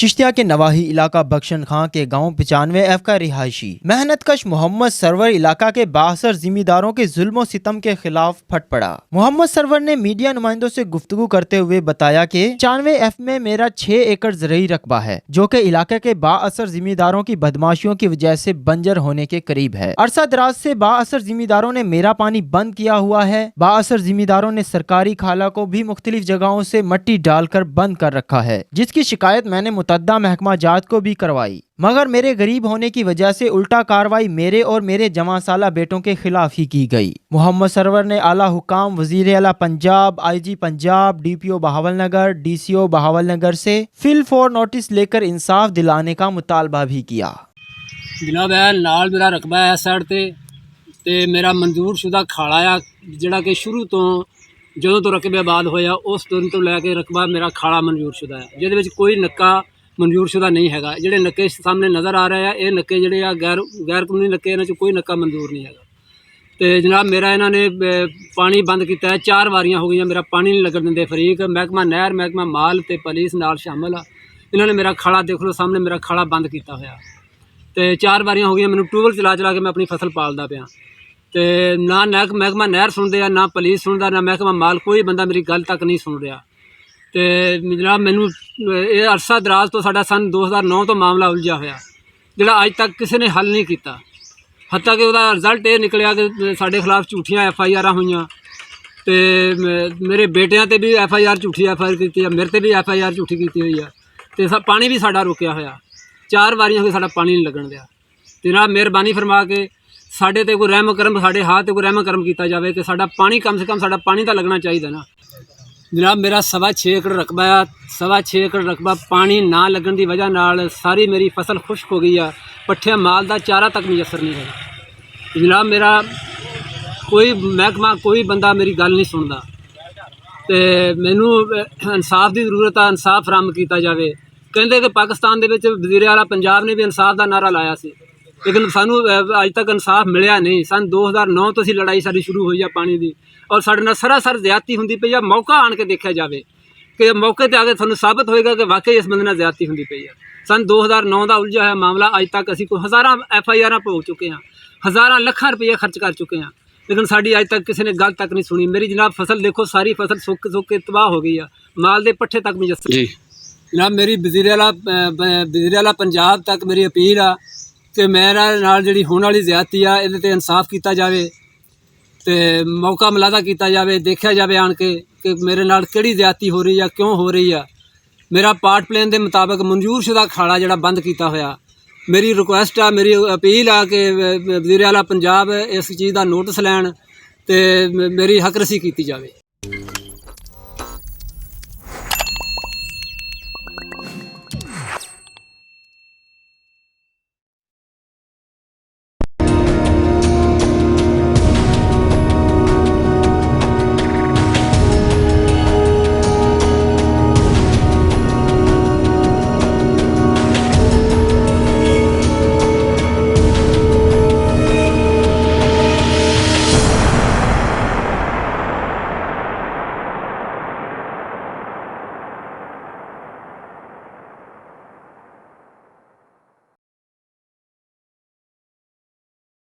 चिश्तिया के नवाही इलाका बख्शन खां के गांव 95F का रिहायशी मेहनत कश मोहम्मद सरवर इलाका के 62 जिम्मेदारों के जुल्म सितम के खिलाफ फट पड़ा। मोहम्मद सरवर ने मीडिया नुमाइंदों से गुफ्तगू करते हुए बताया कि 95F में मेरा 6 एकड़ ज़रूरी रकबा है जो कि इलाके के बाअसर जिम्मेदारों की बदमाशियों की वजह से बंजर होने के करीब है। अरसा दराज से बाअसर जिम्मेदारों ने मेरा पानी बंद किया हुआ है। बाअसर जिम्मेदारों ने सरकारी खाला को भी मुख्तलिफ जगहों से मट्टी डालकर बंद कर रखा है, जिसकी शिकायत मैंने मुतद्दा महकमा जात को भी करवाई, मगर मेरे गरीब होने की वजह से उल्टा कार्रवाई मेरे और मेरे जमा साला बेटों के खिलाफ ही की गई। मोहम्मद सरवर ने आला हुकाम, वजीर आला Punjab, IG Punjab, DPO Bahawalnagar, DCO Bahawalnagar से फिल फॉर नोटिस लेकर इंसाफ दिलाने का मुतालबा भी किया। जनाब है नाल मेरा रकबा है साइड ते मेरा मंजूर शुदा खाला आ जिहड़ा कि शुरू तो ਜਦੋਂ ਤੋਂ ਰਕਬੇਬਾਦ ਹੋਇਆ ਉਸ ਦਿਨ ਤੋਂ ਲੈ ਕੇ ਰਕਬਾ ਮੇਰਾ ਖਾਲਾ ਮਨਜ਼ੂਰਸ਼ੁਦਾ ਹੈ, ਜਿਹਦੇ ਵਿੱਚ ਕੋਈ ਨੱਕਾ ਮਨਜ਼ੂਰਸ਼ੁਦਾ ਨਹੀਂ ਹੈਗਾ। ਜਿਹੜੇ ਨੱਕੇ ਸਾਹਮਣੇ ਨਜ਼ਰ ਆ ਰਹੇ ਆ ਇਹ ਨੱਕੇ ਜਿਹੜੇ ਆ ਗੈਰ ਕਾਨੂੰਨੀ ਨੱਕੇ, ਇਹਨਾਂ 'ਚ ਕੋਈ ਨੱਕਾ ਮਨਜ਼ੂਰ ਨਹੀਂ ਹੈਗਾ। ਤੇ ਜਨਾਬ ਮੇਰਾ ਇਹਨਾਂ ਨੇ ਪਾਣੀ ਬੰਦ ਕੀਤਾ ਹੈ, 4 ਵਾਰੀਆਂ ਹੋ ਗਈਆਂ ਮੇਰਾ ਪਾਣੀ ਨਹੀਂ ਲੱਗਣ ਦਿੰਦੇ। ਫਰੀਕ ਮਹਿਕਮਾ ਨਹਿਰ, ਮਹਿਕਮਾ ਮਾਲ ਤੇ ਪੁਲਿਸ ਨਾਲ ਸ਼ਾਮਲ ਆ। ਇਹਨਾਂ ਨੇ ਮੇਰਾ ਖਾਲਾ ਦੇਖ ਲਓ ਸਾਹਮਣੇ ਮੇਰਾ ਖਾਲਾ ਬੰਦ ਕੀਤਾ ਹੋਇਆ ਤੇ 4 ਵਾਰੀਆਂ ਹੋ ਗਈਆਂ ਮੈਨੂੰ ਟਿਊਬਵੈੱਲ ਚਲਾ ਕੇ ਮੈਂ ਆਪਣੀ ਫਸਲ ਪਾਲਦਾ ਪਿਆ ਤੇ ਨਾ ਮਹਿਕਮਾ ਨਹਿਰ ਸੁਣਦੇ ਆ, ਨਾ ਪੁਲਿਸ ਸੁਣਦਾ, ਨਾ ਮਹਿਕਮਾ ਮਾਲ, ਕੋਈ ਬੰਦਾ ਮੇਰੀ ਗੱਲ ਤੱਕ ਨਹੀਂ ਸੁਣ ਰਿਹਾ। ਤੇ ਜਨਾਬ ਮੈਨੂੰ ਇਹ ਅਰਸਾ ਦਰਾਜ਼ ਤੋਂ ਸਾਡਾ ਸਨ 2009 ਤੋਂ ਮਾਮਲਾ ਉਲਝਿਆ ਹੋਇਆ, ਜਿਹੜਾ ਅੱਜ ਤੱਕ ਕਿਸੇ ਨੇ ਹੱਲ ਨਹੀਂ ਕੀਤਾ। ਹੱਤਾ ਕਿ ਉਹਦਾ ਰਿਜ਼ਲਟ ਇਹ ਨਿਕਲਿਆ ਕਿ ਸਾਡੇ ਖਿਲਾਫ ਝੂਠੀਆਂ FIR ਹੋਈਆਂ ਤੇ ਮੇਰੇ ਬੇਟਿਆਂ ਤੇ ਵੀ FIR ਝੂਠੀ FIR ਕੀਤੀ ਆ, ਮੇਰੇ ਤੇ ਵੀ FIR ਝੂਠੀ ਕੀਤੀ ਹੋਈ ਆ ਤੇ ਪਾਣੀ ਵੀ ਸਾਡਾ ਰੁਕਿਆ ਹੋਇਆ। 4 ਵਾਰੀਆਂ ਹੋ ਗਈਆਂ ਸਾਡਾ ਪਾਣੀ ਨਹੀਂ ਲੱਗਣ ਦਿਆ। ਤੇ ਜਨਾਬ ਮਿਹਰਬਾਨੀ ਫਰਮਾ ਕੇ ਸਾਡੇ ਤੇ ਕੋਈ ਰਹਿਮ ਕਰਮ, ਸਾਡੇ ਹਾथ ਤੇ ਕੋਈ ਰਹਿਮ ਕਰਮ ਕੀਤਾ ਜਾਵੇ ਕਿ ਸਾਡਾ ਪਾਣੀ ਕਮ ਸੇ ਕਮ ਸਾਡਾ ਪਾਣੀ ਤਾਂ ਲੱਗਣਾ ਚਾਹੀਦਾ ਨਾ। ਜਨਾਬ ਮੇਰਾ 6.5 ਏਕੜ ਰਕਬਾ ਆ, 6.5 ਏਕੜ ਰਕਬਾ ਪਾਣੀ ਨਾ ਲੱਗਣ ਦੀ ਵਜ੍ਹਾ ਨਾਲ ਸਾਰੀ ਮੇਰੀ ਫਸਲ ਖੁਸ਼ਕ ਹੋ ਗਈ ਆ। ਪੱਠਿਆਂ ਮਾਲ ਦਾ ਚਾਰਾ ਤੱਕ ਮੁਯੱਸਰ ਨਹੀਂ ਹੈਗਾ। ਜਨਾਬ ਮੇਰਾ ਕੋਈ ਮਹਿਕਮਾ, ਕੋਈ ਬੰਦਾ ਮੇਰੀ ਗੱਲ ਨਹੀਂ ਸੁਣਦਾ ਤੇ ਮੈਨੂੰ ਇਨਸਾਫ ਦੀ ਜ਼ਰੂਰਤ ਆ। ਇਨਸਾਫ ਫਰਾਹਮ ਕੀਤਾ ਜਾਵੇ। ਕਹਿੰਦੇ ਕਿ ਪਾਕਿਸਤਾਨ ਦੇ ਵਿੱਚ ਵਜ਼ੀਰ ਆਲਾ ਪੰਜਾਬ ਨੇ ਵੀ ਇਨਸਾਫ ਦਾ ਨਾਰਾ ਲਾਇਆ ਸੀ, ਲੇਕਿਨ ਸਾਨੂੰ ਅੱਜ ਤੱਕ ਇਨਸਾਫ ਮਿਲਿਆ ਨਹੀਂ। ਸਨ 2009 ਤੋਂ ਅਸੀਂ ਲੜਾਈ ਸਾਡੀ ਸ਼ੁਰੂ ਹੋਈ ਆ ਪਾਣੀ ਦੀ, ਔਰ ਸਾਡੇ ਨਾਲ ਸਰਾਸਰ ਜ਼ਿਆਦਤੀ ਹੁੰਦੀ ਪਈ ਆ। ਮੌਕਾ ਆਣ ਕੇ ਦੇਖਿਆ ਜਾਵੇ ਕਿ ਮੌਕੇ 'ਤੇ ਆ ਕੇ ਤੁਹਾਨੂੰ ਸਾਬਤ ਹੋਏਗਾ ਕਿ ਵਾਕਈ ਇਸ ਬੰਦੇ ਨਾਲ ਜ਼ਿਆਦਤੀ ਹੁੰਦੀ ਪਈ ਆ। ਸਨ 2009 ਦਾ ਉਲਝਿਆ ਹੋਇਆ ਮਾਮਲਾ, ਅੱਜ ਤੱਕ ਅਸੀਂ ਕੋਈ ਹਜ਼ਾਰਾਂ FIR ਭੋਗ ਚੁੱਕੇ ਹਾਂ, ਹਜ਼ਾਰਾਂ ਲੱਖਾਂ ਰੁਪਏ ਖਰਚ ਕਰ ਚੁੱਕੇ ਹਾਂ, ਲੇਕਿਨ ਸਾਡੀ ਅੱਜ ਤੱਕ ਕਿਸੇ ਨੇ ਗੱਲ ਤੱਕ ਨਹੀਂ ਸੁਣੀ। ਮੇਰੀ ਜਨਾਬ ਫਸਲ ਦੇਖੋ, ਸਾਰੀ ਫਸਲ ਸੁੱਕ ਕੇ ਤਬਾਹ ਹੋ ਗਈ ਆ, ਮਾਲ ਦੇ ਪੱਠੇ ਤੱਕ ਮੁਯੱਸਰ ਜੀ। ਜਨਾਬ ਮੇਰੀ ਵਜ਼ੀਰ ਆਲਾ ਪੰਜਾਬ ਤੱਕ ਮੇਰੀ ਅਪੀਲ ਆ ਕਿ ਮੇਰਾ ਨਾਲ ਜਿਹੜੀ ਹੋਣ ਵਾਲੀ ਜ਼ਿਆਦਤੀ ਆ ਇਹਦੇ 'ਤੇ ਇਨਸਾਫ ਕੀਤਾ ਜਾਵੇ ਤੇ ਮੌਕਾ ਮੁਲਾਜ਼ਾ ਕੀਤਾ ਜਾਵੇ, ਦੇਖਿਆ ਜਾਵੇ ਆਣ ਕੇ ਕਿ ਮੇਰੇ ਨਾਲ ਕਿਹੜੀ ਜ਼ਿਆਦਤੀ ਹੋ ਰਹੀ ਆ, ਕਿਉਂ ਹੋ ਰਹੀ ਆ। ਮੇਰਾ ਪਾਰਟ ਪਲਾਨ ਦੇ ਮੁਤਾਬਕ ਮਨਜ਼ੂਰਸ਼ੁਦਾ ਖਾਲਾ ਜਿਹੜਾ ਬੰਦ ਕੀਤਾ ਹੋਇਆ, ਮੇਰੀ ਰਿਕੁਐਸਟ ਆ, ਮੇਰੀ ਅਪੀਲ ਆ ਕਿ ਵਜ਼ੀਰ ਆਲਾ ਪੰਜਾਬ ਇਸ ਚੀਜ਼ ਦਾ ਨੋਟਿਸ ਲੈਣ ਤੇ ਮੇਰੀ ਹੱਕਰਸੀ ਕੀਤੀ ਜਾਵੇ।